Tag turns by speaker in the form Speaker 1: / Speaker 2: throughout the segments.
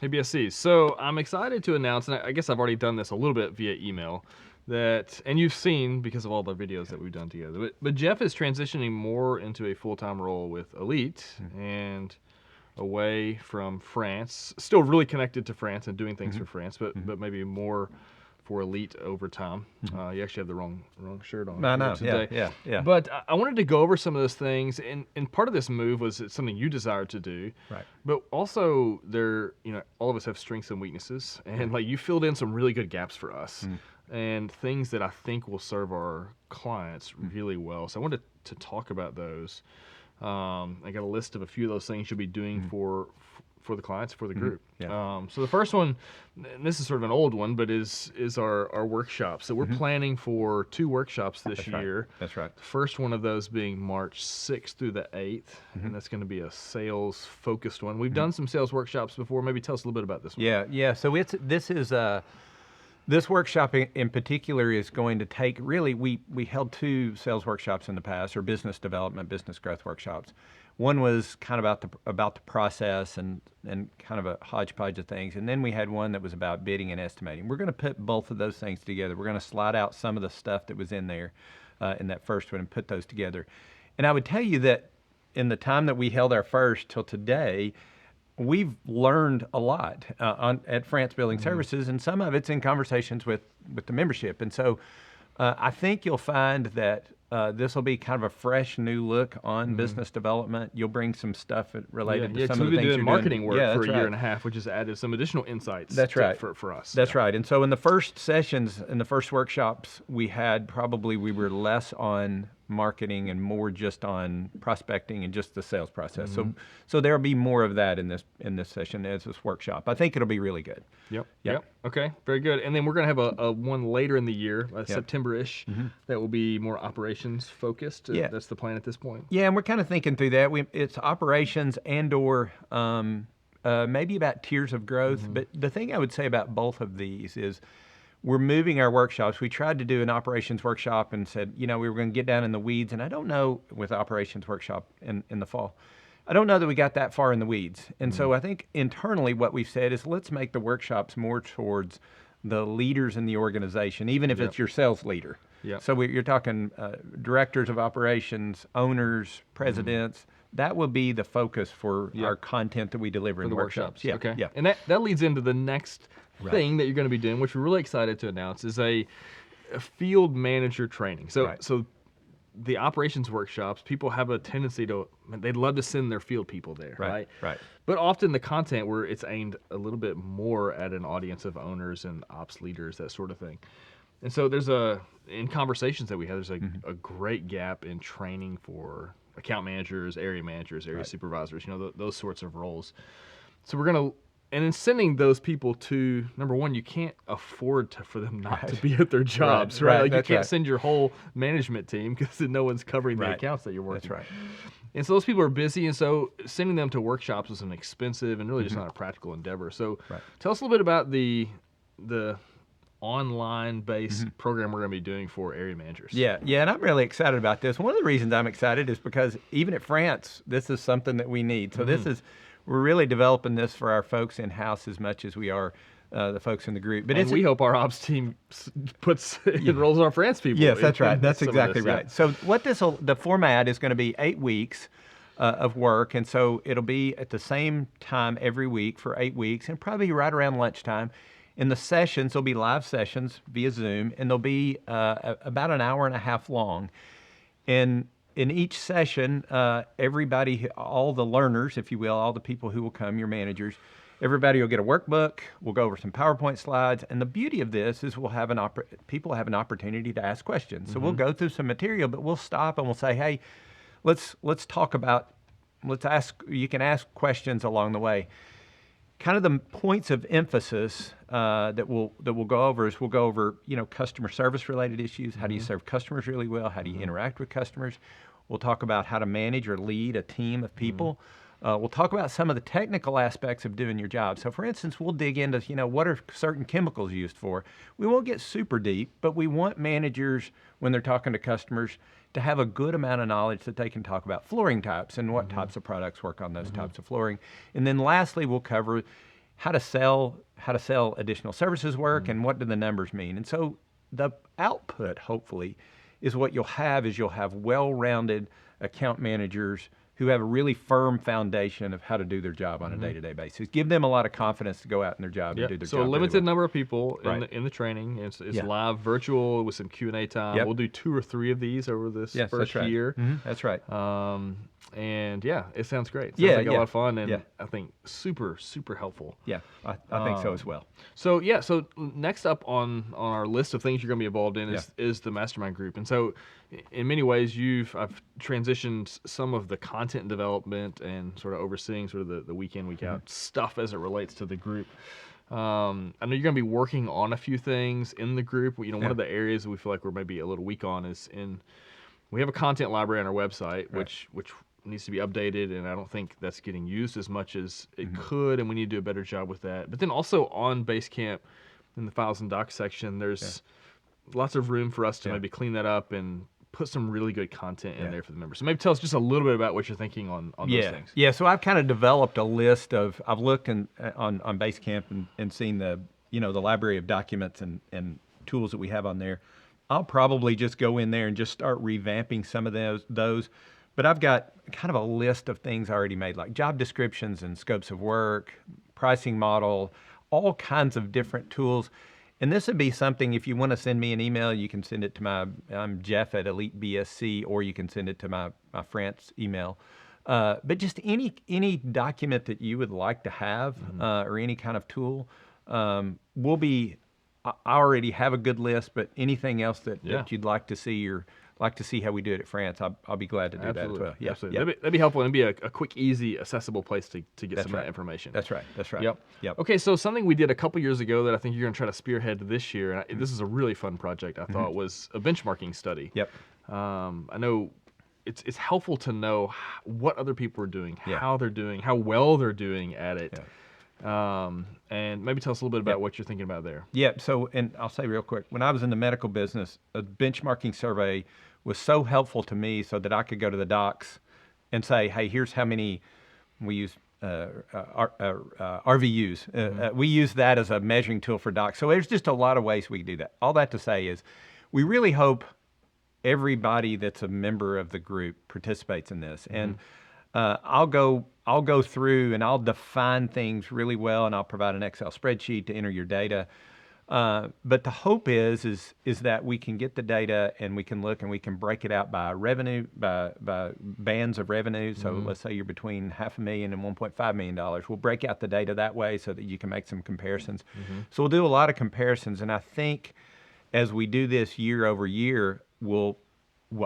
Speaker 1: Hey, BSC. So I'm excited to announce, and I guess I've already done this a little bit via email, and you've seen because of all the videos that we've done together, but Jeff is transitioning more into a full-time role with Elite and away from France, still really connected to France and doing things for France, but maybe more for Elite over time. You actually have the wrong shirt on
Speaker 2: I
Speaker 1: here
Speaker 2: know,
Speaker 1: today.
Speaker 2: yeah.
Speaker 1: But I wanted to go over some of those things, and part of this move was it's something you desired to do.
Speaker 2: Right.
Speaker 1: But also, all of us have strengths and weaknesses, and like you filled in some really good gaps for us, and things that I think will serve our clients really well. So I wanted to talk about those. I got a list of a few of those things you'll be doing for the clients, for the group.
Speaker 2: Yeah.
Speaker 1: So the first one, and this is sort of an old one, but is our workshop. So we're planning for 2 workshops this year.
Speaker 2: That's right.
Speaker 1: The first one of those being March 6th through the 8th, and that's going to be a sales-focused one. We've done some sales workshops before. Maybe tell us a little bit about this one.
Speaker 2: Yeah. So this workshop in particular is going to take, really, we held 2 sales workshops in the past, or business development, business growth workshops. One was kind of about the process and kind of a hodgepodge of things. And then we had one that was about bidding and estimating. We're going to put both of those things together. We're going to slide out some of the stuff that was in there in that first one and put those together. And I would tell you that in the time that we held our first till today, we've learned a lot at France Building Services, and some of it's in conversations with the membership. And so I think you'll find that this will be kind of a fresh new look on business development. You'll bring some stuff related to some of the things you're doing.
Speaker 1: Marketing work for a
Speaker 2: right.
Speaker 1: year and a half, which has added some additional insights for us.
Speaker 2: That's right. And so in the first sessions, in the first workshops, we were less on marketing and more just on prospecting and just the sales process. So there'll be more of that in this session as this workshop. I think it'll be really good.
Speaker 1: Yep. Okay, very good. And then we're going to have a one later in the year, September-ish, that will be more operations focused. That's the plan at this point.
Speaker 2: Yeah, and we're kind of thinking through that. It's operations and/or maybe about tiers of growth. But the thing I would say about both of these is we're moving our workshops. We tried to do an operations workshop and said, we were going to get down in the weeds. And I don't know, with operations workshop in the fall, I don't know that we got that far in the weeds. And so I think internally what we've said is let's make the workshops more towards the leaders in the organization, even if it's your sales leader. So you're talking directors of operations, owners, presidents. That will be the focus for our content that we deliver in
Speaker 1: the
Speaker 2: workshops.
Speaker 1: Okay. And that leads into the next thing that you're going to be doing, which we're really excited to announce, is a field manager training. So the operations workshops, people have a tendency they'd love to send their field people there, right? But often the content where it's aimed a little bit more at an audience of owners and ops leaders, that sort of thing. And so in conversations that we have, there's a great gap in training for account managers, area supervisors, those sorts of roles. So we're going to, and in sending those people to, number one, you can't afford for them not to be at their jobs, right? Like you can't send your whole management team because no one's covering the accounts that you're working.
Speaker 2: That's right.
Speaker 1: And so those people are busy, and so sending them to workshops is an expensive and really just not a practical endeavor. So tell us a little bit about the online-based program we're going to be doing for area managers.
Speaker 2: Yeah, and I'm really excited about this. One of the reasons I'm excited is because even at France, this is something that we need. So we're really developing this for our folks in-house as much as we are the folks in the group. But
Speaker 1: we hope our ops team enrolls our France people.
Speaker 2: Yes, that's right. That's exactly right. So what the format is going to be 8 weeks of work, and so it'll be at the same time every week for 8 weeks, and probably right around lunchtime. In the sessions, there'll be live sessions via Zoom, and they'll be about an hour and a half long. And in each session, everybody, all the learners, if you will, all the people who will come, your managers, everybody will get a workbook. We'll go over some PowerPoint slides. And the beauty of this is people have an opportunity to ask questions. So we'll go through some material, but we'll stop and we'll say, hey, let's talk about, you can ask questions along the way. Kind of the points of emphasis that we'll go over is we'll go over, customer service related issues. How do you serve customers really well? How do you interact with customers? We'll talk about how to manage or lead a team of people. We'll talk about some of the technical aspects of doing your job. So for instance, we'll dig into, what are certain chemicals used for? We won't get super deep, but we want managers, when they're talking to customers, to have a good amount of knowledge that they can talk about flooring types and what types of products work on those types of flooring. And then lastly, we'll cover how to sell additional services work, and what do the numbers mean. And so the output, hopefully, is what you'll have well-rounded account managers who have a really firm foundation of how to do their job on a day-to-day basis. Give them a lot of confidence to go out in their job and do their job.
Speaker 1: So a limited
Speaker 2: really well.
Speaker 1: number of people in the training. It's live, virtual, with some Q&A time. We'll do 2 or 3 of these over this first year.
Speaker 2: That's right.
Speaker 1: And it sounds great. Sounds like a lot of fun, and I think super, super helpful.
Speaker 2: Yeah, I think so as well.
Speaker 1: So so next up on our list of things you're going to be involved in is the Mastermind Group. And so in many ways I've transitioned some of the content development and sort of overseeing sort of the week in, week out stuff as it relates to the group. I know you're going to be working on a few things in the group. One of the areas that we feel like we're maybe a little weak on is we have a content library on our website, which needs to be updated, and I don't think that's getting used as much as it could, and we need to do a better job with that. But then also on Basecamp, in the files and docs section, there's lots of room for us to maybe clean that up and put some really good content in there for the members. So maybe tell us just a little bit about what you're thinking on those things.
Speaker 2: Yeah, so I've kind of developed a list of, I've looked on Basecamp and seen the library of documents and tools that we have on there. I'll probably just go in there and just start revamping some of those. But I've got kind of a list of things already made, like job descriptions and scopes of work, pricing model, all kinds of different tools. And this would be something, if you want to send me an email, you can send it to I'm Jeff at Elite BSC, or you can send it to my France email. But just any document that you would like to have, or any kind of tool, I already have a good list, but anything else that you'd like to see, or like to see how we do it at France, I'll be glad to do that as well.
Speaker 1: Yeah, absolutely. That'd be helpful, and it'd be a quick, easy, accessible place to get some of that information.
Speaker 2: That's right.
Speaker 1: Yep. Okay, so something we did a couple years ago that I think you're going to try to spearhead this year, and this is a really fun project, I thought, was a benchmarking study.
Speaker 2: Yep.
Speaker 1: I know it's helpful to know what other people are doing, how they're doing, how well they're doing at it. And maybe tell us a little bit about what you're thinking about there.
Speaker 2: Yeah, so, and I'll say real quick, when I was in the medical business, a benchmarking survey was so helpful to me so that I could go to the docs and say, hey, here's how many, we use RVUs. We use that as a measuring tool for docs. So there's just a lot of ways we can do that. All that to say is, we really hope everybody that's a member of the group participates in this. And I'll go through and I'll define things really well, and I'll provide an Excel spreadsheet to enter your data. But the hope is that we can get the data and we can look and we can break it out by revenue, by bands of revenue. So let's say you're between $500,000 and $1.5 million. We'll break out the data that way so that you can make some comparisons. So we'll do a lot of comparisons, and I think as we do this year over year,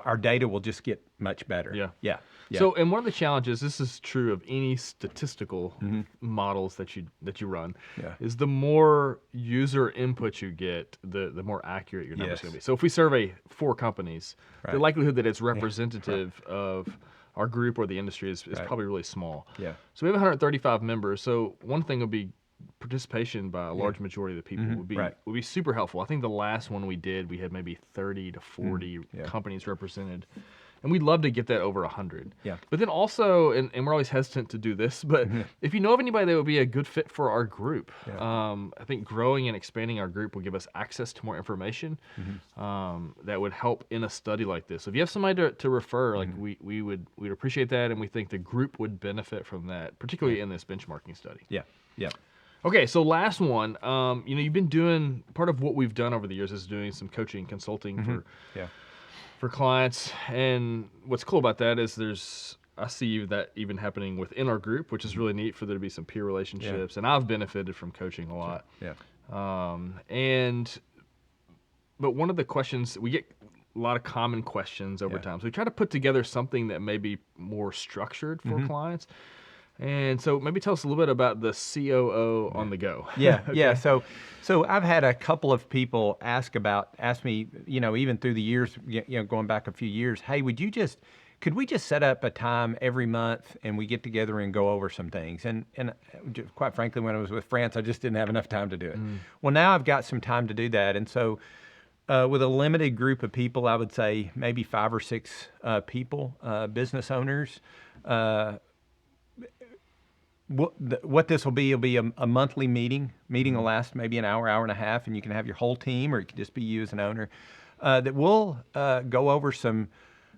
Speaker 2: our data will just get much better. Yeah.
Speaker 1: So, and one of the challenges, this is true of any statistical models that you run, is the more user input you get, the more accurate your numbers are going to be. So if we survey 4 companies, the likelihood that it's representative of our group or the industry is probably really small. So we have 135 members. So one thing would be participation by a large majority of the people would be super helpful. I think the last one we did, we had maybe 30 to 40 companies represented. And we'd love to get that over 100. But then also, and we're always hesitant to do this, but if you know of anybody that would be a good fit for our group, I think growing and expanding our group will give us access to more information that would help in a study like this. So if you have somebody to refer, like we'd appreciate that, and we think the group would benefit from that, particularly in this benchmarking study. Okay, so last one, you've been doing, part of what we've done over the years is doing some coaching, consulting for clients, and what's cool about that is I see that even happening within our group, which is really neat for there to be some peer relationships, and I've benefited from coaching a lot. But one of the questions, we get a lot of common questions over time, so we try to put together something that may be more structured for clients. And so maybe tell us a little bit about the COO on the go.
Speaker 2: So I've had a couple of people ask me, even through the years, going back a few years, hey, could we just set up a time every month and we get together and go over some things? And quite frankly, when I was with France, I just didn't have enough time to do it. Well, now I've got some time to do that. And so with a limited group of people, I would say maybe 5 or 6 people, business owners, what this will be, it'll be a monthly meeting. Meeting will last maybe an hour, hour and a half, and you can have your whole team, or it can just be you as an owner. That we'll go over some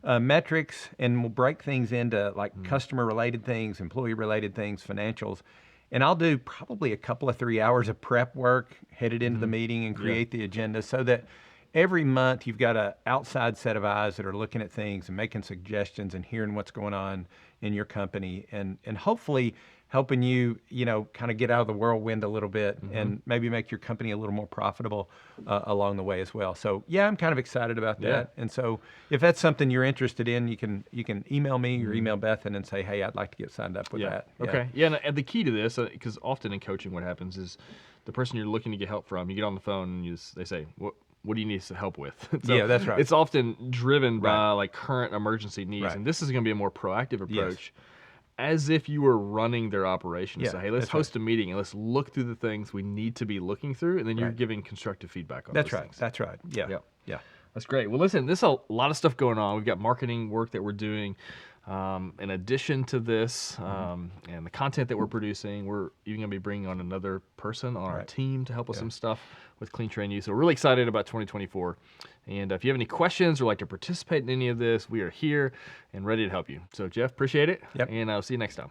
Speaker 2: metrics, and we'll break things into like customer-related things, employee-related things, financials. And I'll do probably a couple of 3 hours of prep work headed into the meeting and create the agenda, so that every month you've got an outside set of eyes that are looking at things and making suggestions and hearing what's going on in your company, and hopefully helping you, kind of get out of the whirlwind a little bit and maybe make your company a little more profitable along the way as well. So yeah, I'm kind of excited about that. And so if that's something you're interested in, you can email me or email Bethan and say, hey, I'd like to get signed up with that.
Speaker 1: Okay. Yeah. And the key to this, because often in coaching, what happens is the person you're looking to get help from, you get on the phone and they say, what do you need help with?
Speaker 2: So that's right.
Speaker 1: It's often driven by like current emergency needs. And this is going to be a more proactive approach. As if you were running their operation. So, hey, let's host a meeting and let's look through the things we need to be looking through, and then you're giving constructive feedback on those things.
Speaker 2: That's right. Yeah.
Speaker 1: That's great. Well, listen, there's a lot of stuff going on. We've got marketing work that we're doing. In addition to this and the content that we're producing, we're even going to be bringing on another person on our team to help with some stuff with Clean Train U. So we're really excited about 2024. And if you have any questions or like to participate in any of this, we are here and ready to help you. So, Jeff, appreciate it. And I'll see you next time.